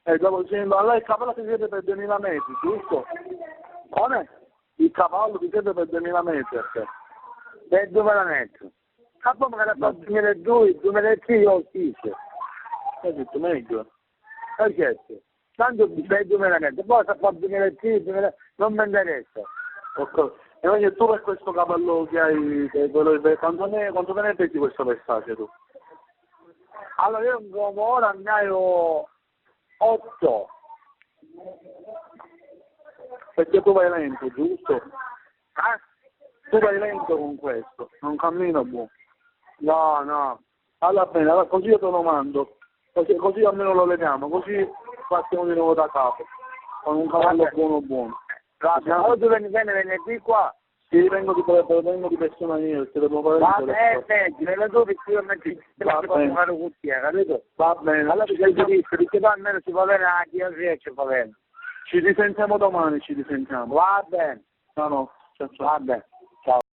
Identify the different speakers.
Speaker 1: E stavo dicendo, allora il cavallo ti siete per 2000 metri, giusto?
Speaker 2: Come?
Speaker 1: Il cavallo ti siete per 2000 metri a te.
Speaker 2: Per 2000 metri. Ma poi magari fa 2002, 2003 io ho chiesto.
Speaker 1: Hai detto meglio.
Speaker 2: Perché? Tanto per 2000 metri, poi se fa 2003, 2000, non mi interessa.
Speaker 1: Ok. E quindi tu per questo cavallo che hai, quanto te ne pesi questo Versace tu?
Speaker 2: Allora io come ora ne ho 8.
Speaker 1: Perché tu vai lento, giusto?
Speaker 2: Eh?
Speaker 1: Tu vai lento con questo, non cammino buono.
Speaker 2: No, no.
Speaker 1: Allora bene, allora così io te lo mando, così almeno lo vediamo, così partiamo di nuovo da capo, con un cavallo buono.
Speaker 2: Grazie. Allora tu vieni venerdì qua.
Speaker 1: Sì, vengo di persona mia, perché devo fare
Speaker 2: Va bene, me lo do perché io metti la cosa fare cucchiaia, capito?
Speaker 1: Va bene,
Speaker 2: Allora perché poi almeno si va bene anche io riesco, va bene.
Speaker 1: ci risentiamo domani, ci risentiamo.
Speaker 2: Va bene,
Speaker 1: No, ciao.
Speaker 2: va bene.